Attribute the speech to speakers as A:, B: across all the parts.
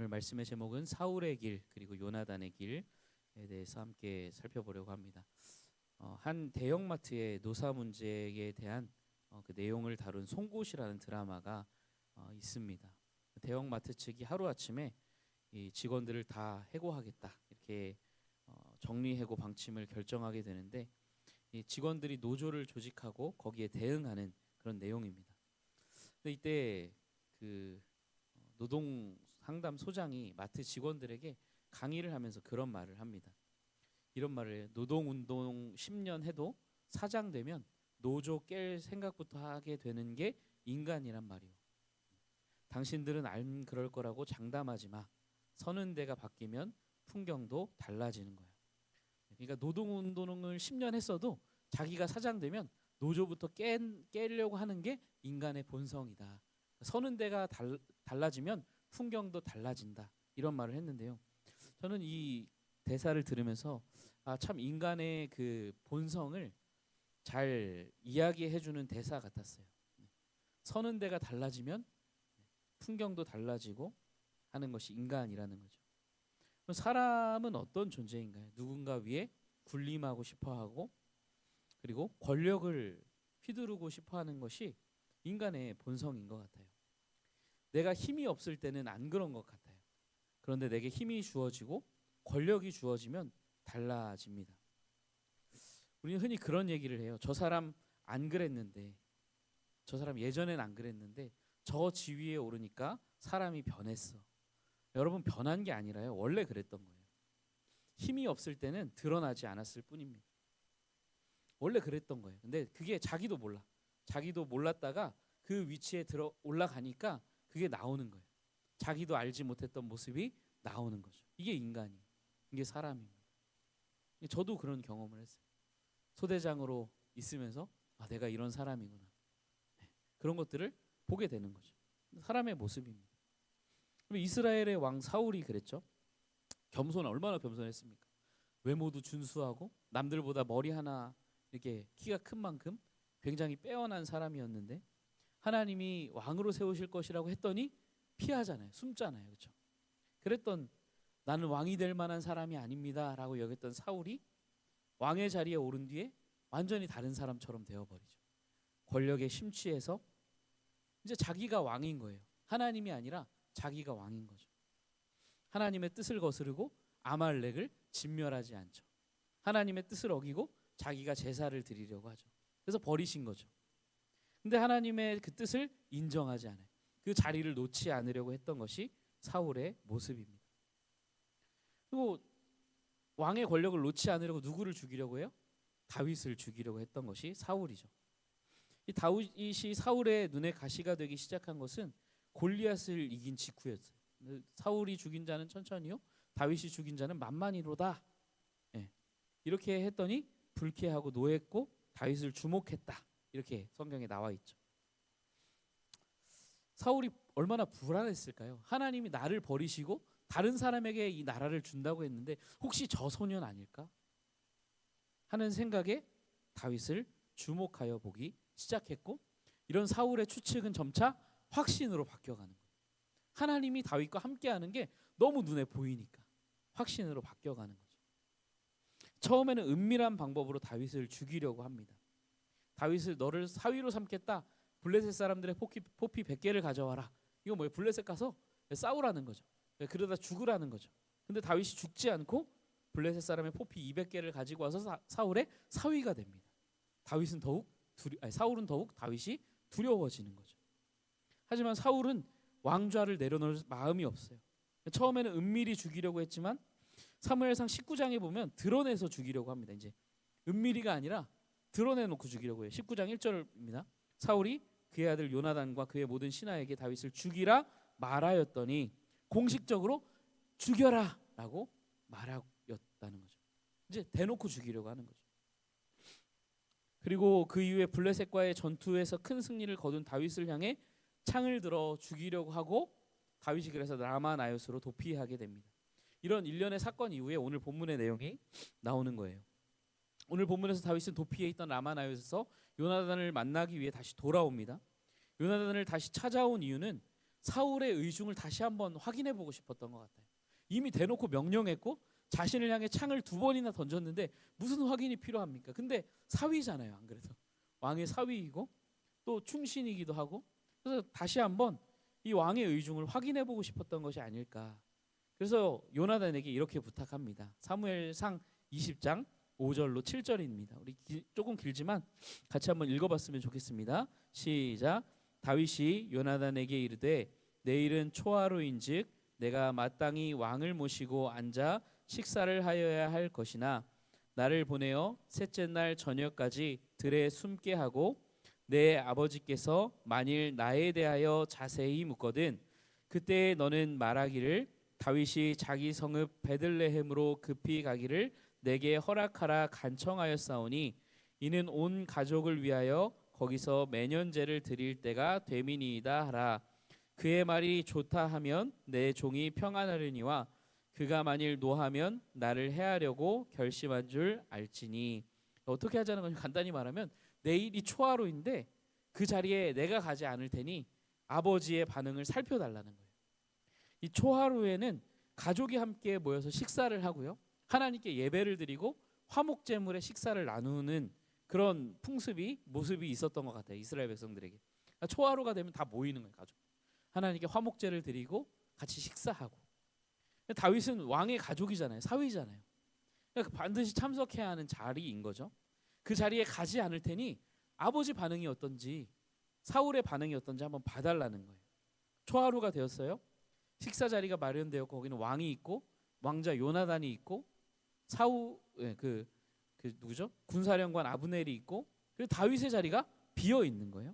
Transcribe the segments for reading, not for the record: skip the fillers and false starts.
A: 오늘 말씀의 제목은 사울의 길 그리고 요나단의 길에 대해서 함께 살펴보려고 합니다. 한 대형마트의 노사 문제에 대한 그 내용을 다룬 송곳이라는 드라마가 있습니다. 대형마트 측이 하루아침에 이 직원들을 다 해고하겠다 이렇게 정리해고 방침을 결정하게 되는데, 이 직원들이 노조를 조직하고 거기에 대응하는 그런 내용입니다. 근데 이때 그 노동 상담 소장이 마트 직원들에게 강의를 하면서 그런 말을 합니다. 이런 말을 해요. 노동운동 10년 해도 사장 되면 노조 깰 생각부터 하게 되는 게 인간이란 말이오. 당신들은 안 그럴 거라고 장담하지 마. 서는 데가 바뀌면 풍경도 달라지는 거야. 그러니까 노동운동을 10년 했어도 자기가 사장 되면 노조부터 깨려고 하는 게 인간의 본성이다. 서는 데가 달라지면 풍경도 달라진다. 이런 말을 했는데요. 저는 이 대사를 들으면서 참 인간의 그 본성을 잘 이야기해주는 대사 같았어요. 서는 데가 달라지면 풍경도 달라지고 하는 것이 인간이라는 거죠. 그럼 사람은 어떤 존재인가요? 누군가 위에 군림하고 싶어하고 그리고 권력을 휘두르고 싶어하는 것이 인간의 본성인 것 같아요. 내가 힘이 없을 때는 안 그런 것 같아요. 그런데 내게 힘이 주어지고 권력이 주어지면 달라집니다. 우리는 흔히 그런 얘기를 해요. 저 사람 안 그랬는데, 저 사람 예전엔 안 그랬는데 저 지위에 오르니까 사람이 변했어. 여러분, 변한 게 아니라요, 원래 그랬던 거예요. 힘이 없을 때는 드러나지 않았을 뿐입니다. 원래 그랬던 거예요. 근데 그게 자기도 몰라. 자기도 몰랐다가 그 위치에 올라가니까 그게 나오는 거예요. 자기도 알지 못했던 모습이 나오는 거죠. 이게 인간이에요. 이게 사람입니다. 저도 그런 경험을 했어요. 소대장으로 있으면서 내가 이런 사람이구나. 그런 것들을 보게 되는 거죠. 사람의 모습입니다. 이스라엘의 왕 사울이 그랬죠. 얼마나 겸손했습니까? 외모도 준수하고 남들보다 머리 하나 이렇게 키가 큰 만큼 굉장히 빼어난 사람이었는데, 하나님이 왕으로 세우실 것이라고 했더니 피하잖아요. 숨잖아요. 그렇죠? 그랬던 나는 왕이 될 만한 사람이 아닙니다 라고 여겼던 사울이 왕의 자리에 오른 뒤에 완전히 다른 사람처럼 되어버리죠. 권력에 심취해서 이제 자기가 왕인 거예요. 하나님이 아니라 자기가 왕인 거죠. 하나님의 뜻을 거스르고 아말렉을 진멸하지 않죠. 하나님의 뜻을 어기고 자기가 제사를 드리려고 하죠. 그래서 버리신 거죠. 근데 하나님의 그 뜻을 인정하지 않아요. 그 자리를 놓지 않으려고 했던 것이 사울의 모습입니다. 그리고 왕의 권력을 놓지 않으려고 누구를 죽이려고 해요? 다윗을 죽이려고 했던 것이 사울이죠. 이 다윗이 사울의 눈에 가시가 되기 시작한 것은 골리앗을 이긴 직후였어요. 사울이 죽인 자는 천천히요, 다윗이 죽인 자는 만만히로다. 이렇게 했더니 불쾌하고 노했고 다윗을 주목했다. 이렇게 성경에 나와 있죠. 사울이 얼마나 불안했을까요? 하나님이 나를 버리시고 다른 사람에게 이 나라를 준다고 했는데 혹시 저 소년 아닐까 하는 생각에 다윗을 주목하여 보기 시작했고, 이런 사울의 추측은 점차 확신으로 바뀌어가는 거예요. 하나님이 다윗과 함께하는 게 너무 눈에 보이니까 확신으로 바뀌어가는 거죠. 처음에는 은밀한 방법으로 다윗을 죽이려고 합니다. 다윗을 너를 사위로 삼겠다. 블레셋 사람들의 포피 100개를 가져와라. 이거 뭐예요? 블레셋 가서 싸우라는 거죠. 그러다 죽으라는 거죠. 근데 다윗이 죽지 않고 블레셋 사람의 포피 200개를 가지고 와서 사울의 사위가 됩니다. 사울은 더욱 다윗이 두려워지는 거죠. 하지만 사울은 왕좌를 내려놓을 마음이 없어요. 처음에는 은밀히 죽이려고 했지만 사무엘상 19장에 보면 드러내서 죽이려고 합니다. 이제 은밀히가 아니라 드러내놓고 죽이려고 해요. 19장 1절입니다. 사울이 그의 아들 요나단과 그의 모든 신하에게 다윗을 죽이라 말하였더니 공식적으로 죽여라 라고 말하였다는 거죠. 이제 대놓고 죽이려고 하는 거죠. 그리고 그 이후에 블레셋과의 전투에서 큰 승리를 거둔 다윗을 향해 창을 들어 죽이려고 하고, 다윗이 그래서 라마나요스로 도피하게 됩니다. 이런 일련의 사건 이후에 오늘 본문의 내용이 나오는 거예요. 오늘 본문에서 다윗은 도피해 있던 라마나요스에서 요나단을 만나기 위해 다시 돌아옵니다. 요나단을 다시 찾아온 이유는 사울의 의중을 다시 한번 확인해 보고 싶었던 것 같아요. 이미 대놓고 명령했고 자신을 향해 창을 2번이나 던졌는데 무슨 확인이 필요합니까? 근데 사위잖아요, 안 그래도. 왕의 사위이고 또 충신이기도 하고, 그래서 다시 한번 이 왕의 의중을 확인해 보고 싶었던 것이 아닐까. 그래서 요나단에게 이렇게 부탁합니다. 사무엘상 20장 5절로 7절입니다. 우리 조금 길지만 같이 한번 읽어봤으면 좋겠습니다. 시작. 다윗이 요나단에게 이르되 내일은 초하루인즉 내가 마땅히 왕을 모시고 앉아 식사를 하여야 할 것이나 나를 보내어 셋째 날 저녁까지 들에 숨게 하고 내 아버지께서 만일 나에 대하여 자세히 묻거든 그때 너는 말하기를 다윗이 자기 성읍 베들레헴으로 급히 가기를 내게 허락하라 간청하였사오니 이는 온 가족을 위하여 거기서 매년제를 드릴 때가 되미니이다 하라. 그의 말이 좋다 하면 내 종이 평안하려니와 그가 만일 노하면 나를 해하려고 결심한 줄 알지니. 어떻게 하자는 건 간단히 말하면 내일이 초하루인데 그 자리에 내가 가지 않을 테니 아버지의 반응을 살펴달라는 거예요. 이 초하루에는 가족이 함께 모여서 식사를 하고요, 하나님께 예배를 드리고 화목제물의 식사를 나누는 그런 모습이 있었던 것 같아요, 이스라엘 백성들에게. 그러니까 초하루가 되면 다 모이는 거예요, 가족. 하나님께 화목제를 드리고 같이 식사하고. 다윗은 왕의 가족이잖아요, 사위잖아요. 그러니까 반드시 참석해야 하는 자리인 거죠. 그 자리에 가지 않을 테니 아버지 반응이 어떤지, 사울의 반응이 어떤지 한번 봐달라는 거예요. 초하루가 되었어요. 식사 자리가 마련되었고 거기는 왕이 있고 왕자 요나단이 있고 누구죠? 군사령관 아브넬이 있고, 그리고 다윗의 자리가 비어 있는 거예요.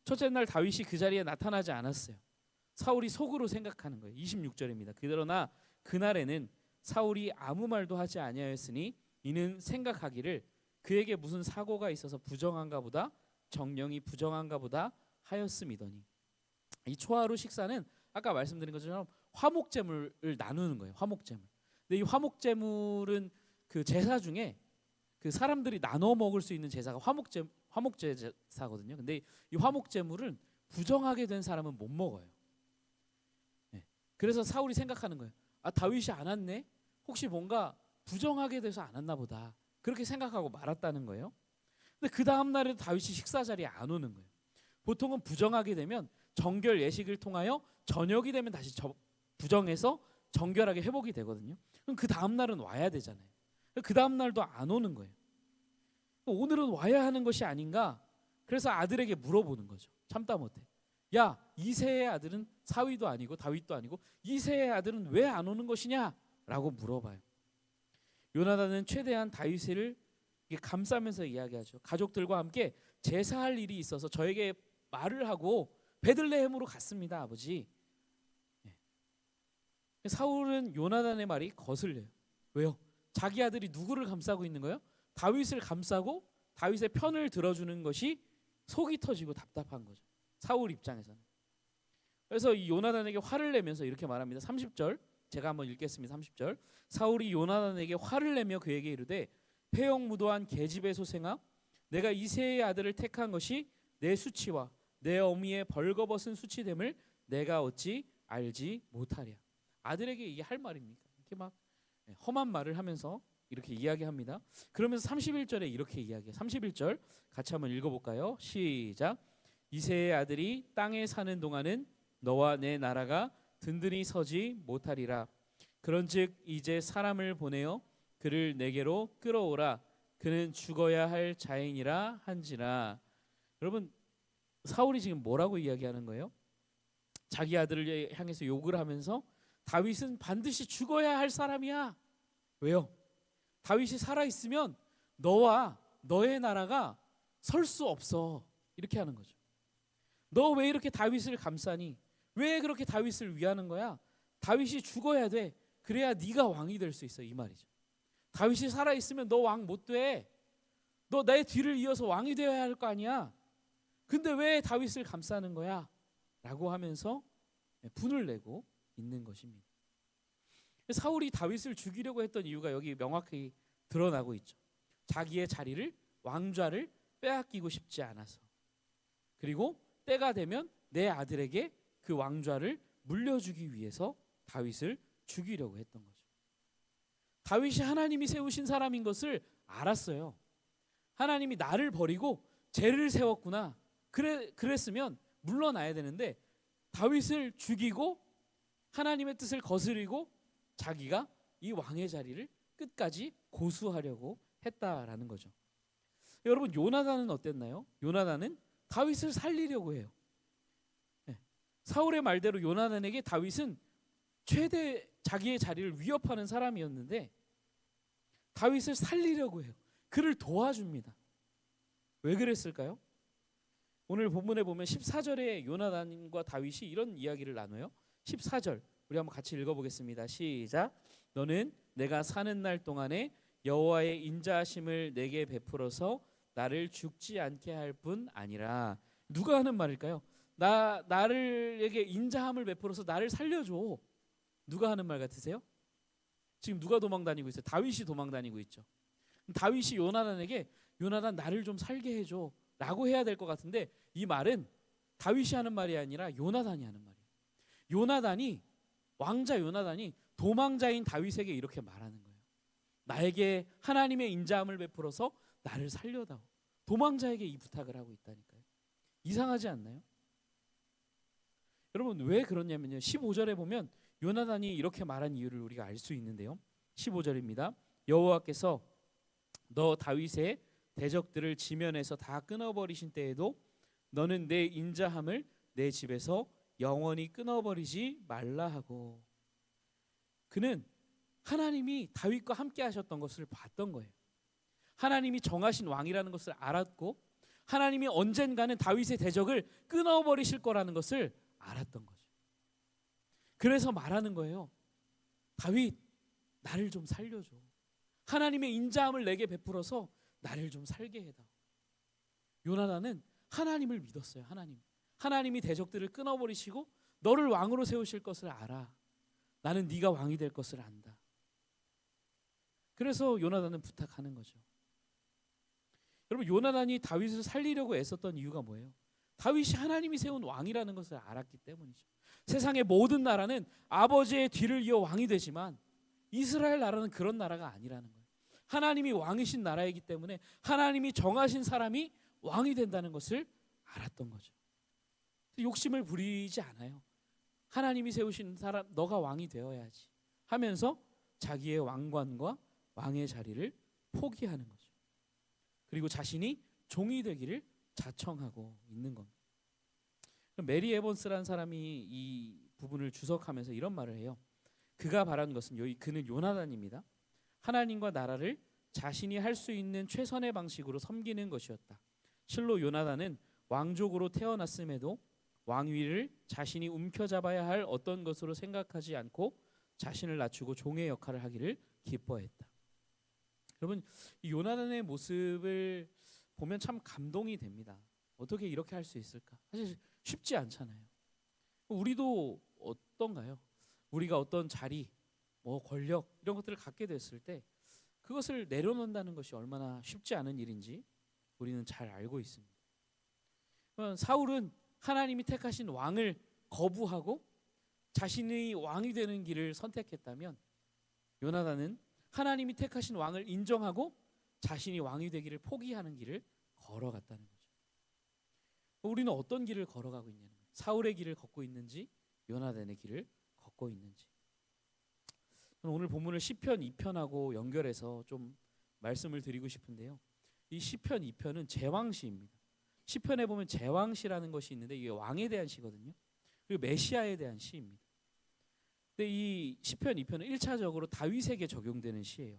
A: 첫째 날 다윗이 그 자리에 나타나지 않았어요. 사울이 속으로 생각하는 거예요. 26절입니다. 그러나 그날에는 사울이 아무 말도 하지 아니하였으니 이는 생각하기를 그에게 무슨 사고가 있어서 부정한가 보다, 정령이 부정한가 보다 하였음이더니. 이 초하루 식사는 아까 말씀드린 것처럼 화목제물을 나누는 거예요. 화목제물. 근데 이 화목제물은 그 제사 중에 그 사람들이 나눠 먹을 수 있는 제사가 화목제사거든요. 근데 이 화목제물은 부정하게 된 사람은 못 먹어요. 네. 그래서 사울이 생각하는 거예요. 아, 다윗이 안 왔네? 혹시 뭔가 부정하게 돼서 안 왔나 보다. 그렇게 생각하고 말았다는 거예요. 근데 그 다음 날에도 다윗이 식사 자리에 안 오는 거예요. 보통은 부정하게 되면 정결 예식을 통하여 저녁이 되면 다시 부정해서 정결하게 회복이 되거든요. 그럼 그 다음 날은 와야 되잖아요. 그 다음 날도 안 오는 거예요. 오늘은 와야 하는 것이 아닌가? 그래서 아들에게 물어보는 거죠. 참다 못해. 야, 이새의 아들은 사위도 아니고 다윗도 아니고 이새의 아들은 왜 안 오는 것이냐? 라고 물어봐요. 요나단은 최대한 다윗을 감싸면서 이야기하죠. 가족들과 함께 제사할 일이 있어서 저에게 말을 하고 베들레헴으로 갔습니다, 아버지. 네. 사울은 요나단의 말이 거슬려요. 왜요? 자기 아들이 누구를 감싸고 있는 거예요? 다윗을 감싸고 다윗의 편을 들어주는 것이 속이 터지고 답답한 거죠, 사울 입장에서는. 그래서 이 요나단에게 화를 내면서 이렇게 말합니다. 30절 제가 한번 읽겠습니다. 30절. 사울이 요나단에게 화를 내며 그에게 이르되 폐역무도한 계집의 소생아, 내가 이새의 아들을 택한 것이 내 수치와 내 어미의 벌거벗은 수치됨을 내가 어찌 알지 못하랴. 아들에게 이게 할 말입니까? 이렇게 막 험한 말을 하면서 이렇게 이야기합니다. 그러면서 31절에 이렇게 이야기해요. 31절 같이 한번 읽어볼까요? 시작. 이새의 아들이 땅에 사는 동안은 너와 내 나라가 든든히 서지 못하리라. 그런즉 이제 사람을 보내어 그를 내게로 끌어오라. 그는 죽어야 할 자인이라 한지라. 여러분, 사울이 지금 뭐라고 이야기하는 거예요? 자기 아들을 향해서 욕을 하면서 다윗은 반드시 죽어야 할 사람이야. 왜요? 다윗이 살아있으면 너와 너의 나라가 설 수 없어. 이렇게 하는 거죠. 너 왜 이렇게 다윗을 감싸니? 왜 그렇게 다윗을 위하는 거야? 다윗이 죽어야 돼. 그래야 네가 왕이 될 수 있어, 이 말이죠. 다윗이 살아있으면 너 왕 못 돼. 너 내 뒤를 이어서 왕이 되어야 할 거 아니야. 근데 왜 다윗을 감싸는 거야? 라고 하면서 분을 내고 있는 것입니다. 사울이 다윗을 죽이려고 했던 이유가 여기 명확히 드러나고 있죠. 자기의 자리를, 왕좌를 빼앗기고 싶지 않아서, 그리고 때가 되면 내 아들에게 그 왕좌를 물려주기 위해서 다윗을 죽이려고 했던 거죠. 다윗이 하나님이 세우신 사람인 것을 알았어요. 하나님이 나를 버리고 죄를 세웠구나. 그랬으면 물러나야 되는데 다윗을 죽이고 하나님의 뜻을 거스리고 자기가 이 왕의 자리를 끝까지 고수하려고 했다라는 거죠. 여러분, 요나단은 어땠나요? 요나단은 다윗을 살리려고 해요. 사울의 말대로 요나단에게 다윗은 최대 자기의 자리를 위협하는 사람이었는데 다윗을 살리려고 해요. 그를 도와줍니다. 왜 그랬을까요? 오늘 본문에 보면 14절에 요나단과 다윗이 이런 이야기를 나눠요. 14절 우리 한번 같이 읽어보겠습니다. 시작. 너는 내가 사는 날 동안에 여호와의 인자하심을 내게 베풀어서 나를 죽지 않게 할 뿐 아니라. 누가 하는 말일까요? 나를에게 인자함을 베풀어서 나를 살려줘. 누가 하는 말 같으세요? 지금 누가 도망다니고 있어요? 다윗이 도망다니고 있죠. 다윗이 요나단에게 요나단 나를 좀 살게 해줘 라고 해야 될 것 같은데 이 말은 다윗이 하는 말이 아니라 요나단이 하는 말이에요. 요나단이 왕자 요나단이 도망자인 다윗에게 이렇게 말하는 거예요. 나에게 하나님의 인자함을 베풀어서 나를 살려다오. 도망자에게 이 부탁을 하고 있다니까요. 이상하지 않나요? 여러분, 왜 그러냐면요, 15절에 보면 요나단이 이렇게 말한 이유를 우리가 알 수 있는데요. 15절입니다. 여호와께서 너 다윗의 대적들을 지면에서 다 끊어버리신 때에도 너는 내 인자함을 내 집에서 영원히 끊어버리지 말라 하고. 그는 하나님이 다윗과 함께 하셨던 것을 봤던 거예요. 하나님이 정하신 왕이라는 것을 알았고 하나님이 언젠가는 다윗의 대적을 끊어버리실 거라는 것을 알았던 거죠. 그래서 말하는 거예요. 다윗, 나를 좀 살려줘. 하나님의 인자함을 내게 베풀어서 나를 좀 살게 해다. 요나단은 하나님을 믿었어요. 하나님이 대적들을 끊어버리시고 너를 왕으로 세우실 것을 알아. 나는 네가 왕이 될 것을 안다. 그래서 요나단은 부탁하는 거죠. 여러분, 요나단이 다윗을 살리려고 애썼던 이유가 뭐예요? 다윗이 하나님이 세운 왕이라는 것을 알았기 때문이죠. 세상의 모든 나라는 아버지의 뒤를 이어 왕이 되지만 이스라엘 나라는 그런 나라가 아니라는 거예요. 하나님이 왕이신 나라이기 때문에 하나님이 정하신 사람이 왕이 된다는 것을 알았던 거죠. 욕심을 부리지 않아요. 하나님이 세우신 사람, 너가 왕이 되어야지 하면서 자기의 왕관과 왕의 자리를 포기하는 거죠. 그리고 자신이 종이 되기를 자청하고 있는 겁니다. 메리 에번스라는 사람이 이 부분을 주석하면서 이런 말을 해요. 그가 바란 것은 그는 요나단입니다. 하나님과 나라를 자신이 할 수 있는 최선의 방식으로 섬기는 것이었다. 실로 요나단은 왕족으로 태어났음에도 왕위를 자신이 움켜잡아야 할 어떤 것으로 생각하지 않고 자신을 낮추고 종의 역할을 하기를 기뻐했다. 여러분, 이 요나단의 모습을 보면 참 감동이 됩니다. 어떻게 이렇게 할 수 있을까? 사실 쉽지 않잖아요. 우리도 어떤가요? 우리가 어떤 자리, 권력 이런 것들을 갖게 됐을 때 그것을 내려놓는다는 것이 얼마나 쉽지 않은 일인지 우리는 잘 알고 있습니다. 사울은 하나님이 택하신 왕을 거부하고 자신의 왕이 되는 길을 선택했다면 요나단은 하나님이 택하신 왕을 인정하고 자신이 왕이 되기를 포기하는 길을 걸어갔다는 거죠. 우리는 어떤 길을 걸어가고 있냐는 거예요. 사울의 길을 걷고 있는지 요나단의 길을 걷고 있는지. 오늘 본문을 시편 2편하고 연결해서 좀 말씀을 드리고 싶은데요. 이 시편 2편은 제왕시입니다. 시편에 보면 제왕시라는 것이 있는데 이게 왕에 대한 시거든요. 그리고 메시아에 대한 시입니다. 근데 이 시편 2편은 1차적으로 다윗에게 적용되는 시예요.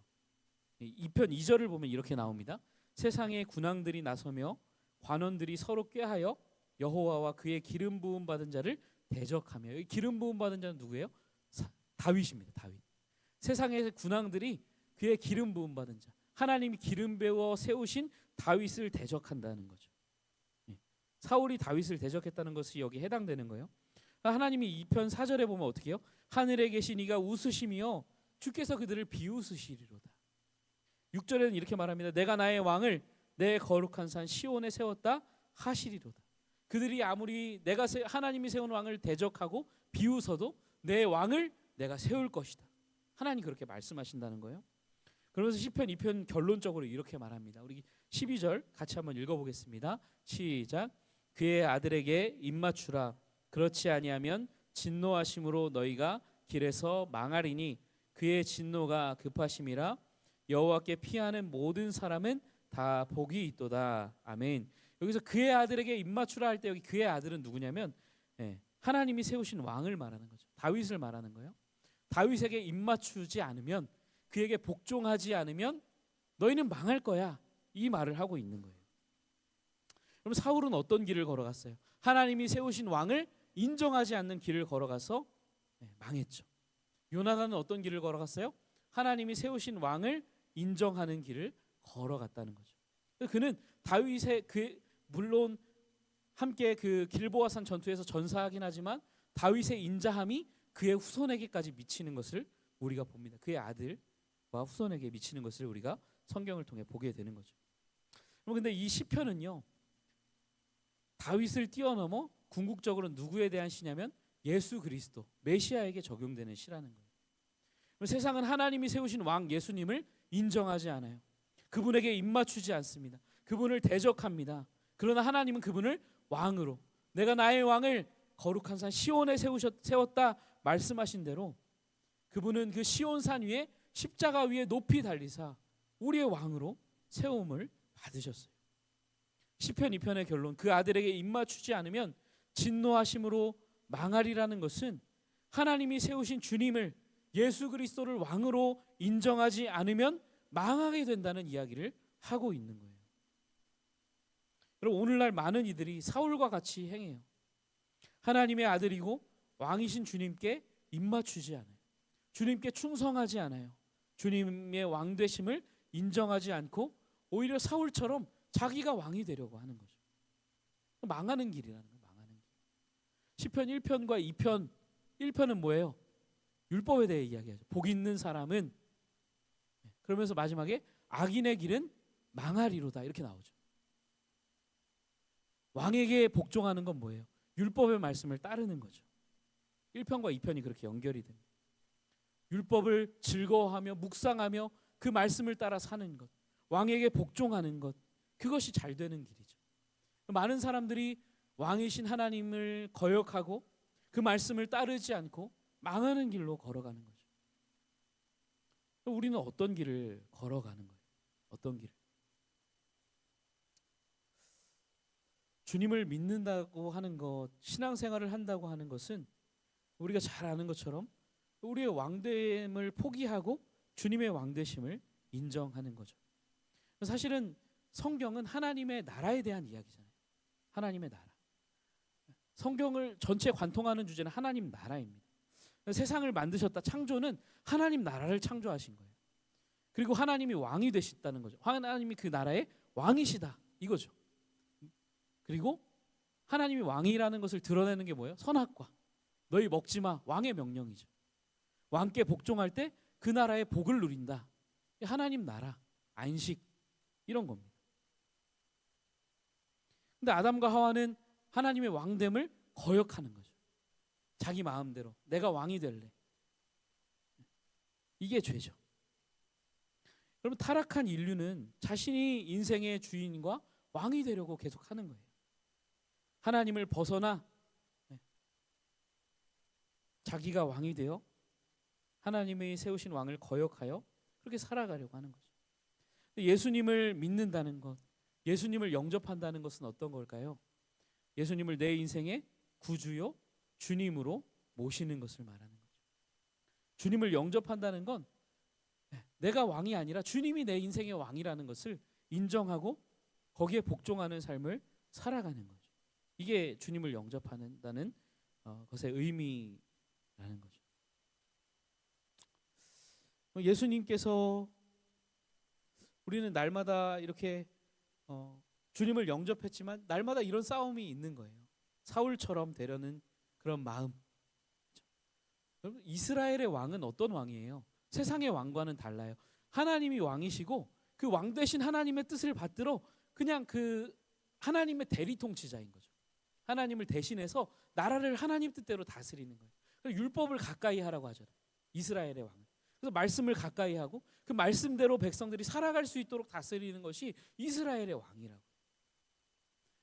A: 2편 2절을 보면 이렇게 나옵니다. 세상의 군왕들이 나서며 관원들이 서로 꾀하여 여호와와 그의 기름 부음 받은 자를 대적하며. 이 기름 부음 받은 자는 누구예요? 다윗입니다. 다윗. 세상의 군왕들이 그의 기름 부음 받은 자, 하나님이 기름 부어 세우신 다윗을 대적한다는 거죠. 사울이 다윗을 대적했다는 것이 여기 해당되는 거예요. 하나님이 2편 4절에 보면 어떻게 해요? 하늘에 계신 이가 웃으시며 주께서 그들을 비웃으시리로다. 6절에는 이렇게 말합니다. 내가 나의 왕을 내 거룩한 산 시온에 세웠다 하시리로다. 그들이 아무리 하나님이 세운 왕을 대적하고 비웃어도 내 왕을 내가 세울 것이다. 하나님 그렇게 말씀하신다는 거예요. 그러면서 시편 2편 결론적으로 이렇게 말합니다. 우리 12절 같이 한번 읽어보겠습니다. 시작. 그의 아들에게 입맞추라. 그렇지 아니하면 진노하심으로 너희가 길에서 망하리니 그의 진노가 급하심이라. 여호와께 피하는 모든 사람은 다 복이 있도다. 아멘. 여기서 그의 아들에게 입맞추라 할 때 여기 그의 아들은 누구냐면 하나님이 세우신 왕을 말하는 거죠. 다윗을 말하는 거예요. 다윗에게 입맞추지 않으면, 그에게 복종하지 않으면 너희는 망할 거야, 이 말을 하고 있는 거예요. 그럼 사울은 어떤 길을 걸어갔어요? 하나님이 세우신 왕을 인정하지 않는 길을 걸어가서 망했죠. 요나단은 어떤 길을 걸어갔어요? 하나님이 세우신 왕을 인정하는 길을 걸어갔다는 거죠. 그는 다윗의 물론 함께 그 길보아산 전투에서 전사하긴 하지만 다윗의 인자함이 그의 후손에게까지 미치는 것을 우리가 봅니다. 그의 아들과 후손에게 미치는 것을 우리가 성경을 통해 보게 되는 거죠. 그런데 이 시편은요, 다윗을 뛰어넘어 궁극적으로 누구에 대한 시냐면 예수 그리스도 메시아에게 적용되는 시라는 거예요. 세상은 하나님이 세우신 왕 예수님을 인정하지 않아요. 그분에게 입맞추지 않습니다. 그분을 대적합니다. 그러나 하나님은 그분을 왕으로, 내가 나의 왕을 거룩한 산 시온에 세웠다 말씀하신 대로 그분은 그 시온산 위에 십자가 위에 높이 달리사 우리의 왕으로 세움을 받으셨어요. 시편 2편의 결론, 그 아들에게 입맞추지 않으면 진노하심으로 망하리라는 것은 하나님이 세우신 주님을, 예수 그리스도를 왕으로 인정하지 않으면 망하게 된다는 이야기를 하고 있는 거예요. 여러분, 오늘날 많은 이들이 사울과 같이 행해요. 하나님의 아들이고 왕이신 주님께 입맞추지 않아요. 주님께 충성하지 않아요. 주님의 왕 되심을 인정하지 않고 오히려 사울처럼 자기가 왕이 되려고 하는 거죠. 망하는 길이라는 거예요. 망하는 길. 시편 1편과 2편, 1편은 뭐예요? 율법에 대해 이야기하죠. 복 있는 사람은, 그러면서 마지막에 악인의 길은 망하리로다, 이렇게 나오죠. 왕에게 복종하는 건 뭐예요? 율법의 말씀을 따르는 거죠. 1편과 2편이 그렇게 연결이 됩니다. 율법을 즐거워하며 묵상하며 그 말씀을 따라 사는 것, 왕에게 복종하는 것, 그것이 잘 되는 길이죠. 많은 사람들이 왕이신 하나님을 거역하고 그 말씀을 따르지 않고 망하는 길로 걸어가는 거죠. 우리는 어떤 길을 걸어가는 거예요? 어떤 길을? 주님을 믿는다고 하는 것, 신앙생활을 한다고 하는 것은 우리가 잘 아는 것처럼 우리의 왕됨을 포기하고 주님의 왕되심을 인정하는 거죠. 사실은 성경은 하나님의 나라에 대한 이야기잖아요. 하나님의 나라. 성경을 전체 관통하는 주제는 하나님 나라입니다. 세상을 만드셨다, 창조는 하나님 나라를 창조하신 거예요. 그리고 하나님이 왕이 되셨다는 거죠. 하나님이 그 나라의 왕이시다, 이거죠. 그리고 하나님이 왕이라는 것을 드러내는 게 뭐예요? 선악과, 너희 먹지 마, 왕의 명령이죠. 왕께 복종할 때 그 나라의 복을 누린다. 하나님 나라, 안식, 이런 겁니다. 근데 아담과 하와는 하나님의 왕됨을 거역하는 거죠. 자기 마음대로 내가 왕이 될래. 이게 죄죠. 여러분, 타락한 인류는 자신이 인생의 주인과 왕이 되려고 계속 하는 거예요. 하나님을 벗어나 자기가 왕이 되어 하나님이 세우신 왕을 거역하여 그렇게 살아가려고 하는 거죠. 예수님을 믿는다는 것, 예수님을 영접한다는 것은 어떤 걸까요? 예수님을 내 인생의 구주요 주님으로 모시는 것을 말하는 거죠. 주님을 영접한다는 건 내가 왕이 아니라 주님이 내 인생의 왕이라는 것을 인정하고 거기에 복종하는 삶을 살아가는 거죠. 이게 주님을 영접한다는 것의 의미라는 거죠. 예수님께서, 우리는 날마다 이렇게 주님을 영접했지만 날마다 이런 싸움이 있는 거예요. 사울처럼 되려는 그런 마음. 여러분, 이스라엘의 왕은 어떤 왕이에요? 세상의 왕과는 달라요. 하나님이 왕이시고 그 왕 되신 하나님의 뜻을 받들어 그냥 그 하나님의 대리 통치자인 거죠. 하나님을 대신해서 나라를 하나님 뜻대로 다스리는 거예요. 그래서 율법을 가까이 하라고 하잖아요. 이스라엘의 왕은. 그래서 말씀을 가까이 하고 그 말씀대로 백성들이 살아갈 수 있도록 다스리는 것이 이스라엘의 왕이라고.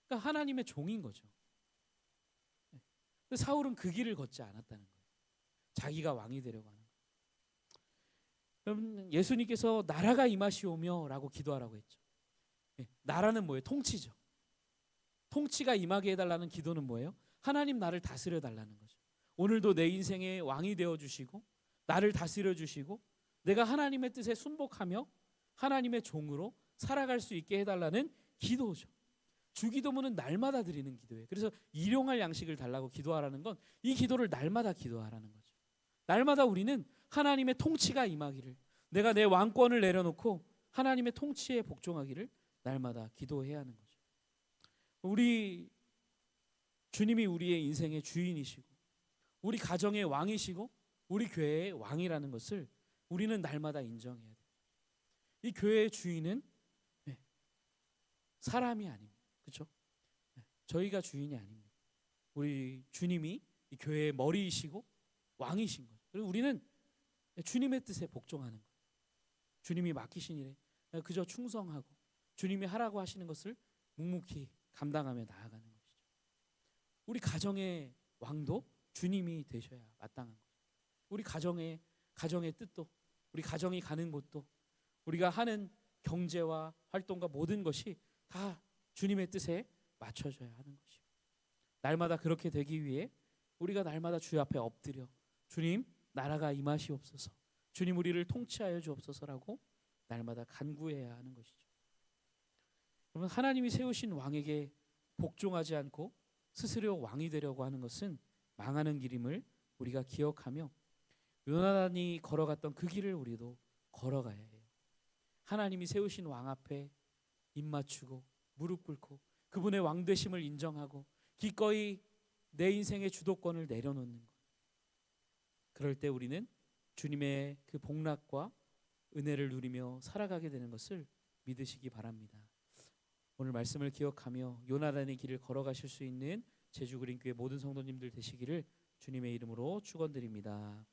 A: 그러니까 하나님의 종인 거죠. 근데 사울은 그 길을 걷지 않았다는 거예요. 자기가 왕이 되려고 하는 거예요. 여러분, 예수님께서 나라가 임하시오며라고 기도하라고 했죠. 나라는 뭐예요? 통치죠. 통치가 임하게 해달라는 기도는 뭐예요? 하나님 나를 다스려 달라는 거죠. 오늘도 내 인생의 왕이 되어 주시고 나를 다스려 주시고 내가 하나님의 뜻에 순복하며 하나님의 종으로 살아갈 수 있게 해달라는 기도죠. 주기도문은 날마다 드리는 기도예요. 그래서 일용할 양식을 달라고 기도하라는 건 이 기도를 날마다 기도하라는 거죠. 날마다 우리는 하나님의 통치가 임하기를, 내가 내 왕권을 내려놓고 하나님의 통치에 복종하기를 날마다 기도해야 하는 거죠. 우리 주님이 우리의 인생의 주인이시고 우리 가정의 왕이시고 우리 교회의 왕이라는 것을 우리는 날마다 인정해야 돼요. 이 교회의 주인은 사람이 아닙니다. 그렇죠? 저희가 주인이 아닙니다. 우리 주님이 이 교회의 머리이시고 왕이신 거예요. 그리고 우리는 주님의 뜻에 복종하는 거예요. 주님이 맡기신 일에 그저 충성하고 주님이 하라고 하시는 것을 묵묵히 감당하며 나아가는 것이죠. 우리 가정의 왕도 주님이 되셔야 마땅한 거죠. 우리 가정의 뜻도, 우리 가정이 가는 곳도, 우리가 하는 경제와 활동과 모든 것이 다 주님의 뜻에 맞춰져야 하는 것이요. 날마다 그렇게 되기 위해 우리가 날마다 주의 앞에 엎드려 주님 나라가 임하시옵소서, 주님 우리를 통치하여 주옵소서라고 날마다 간구해야 하는 것이죠. 그러면 하나님이 세우신 왕에게 복종하지 않고 스스로 왕이 되려고 하는 것은 망하는 길임을 우리가 기억하며 요나단이 걸어갔던 그 길을 우리도 걸어가야 해요. 하나님이 세우신 왕 앞에 입 맞추고 무릎 꿇고 그분의 왕되심을 인정하고 기꺼이 내 인생의 주도권을 내려놓는 것. 그럴 때 우리는 주님의 그 복락과 은혜를 누리며 살아가게 되는 것을 믿으시기 바랍니다. 오늘 말씀을 기억하며 요나단의 길을 걸어가실 수 있는 제주그린교회 모든 성도님들 되시기를 주님의 이름으로 축원드립니다.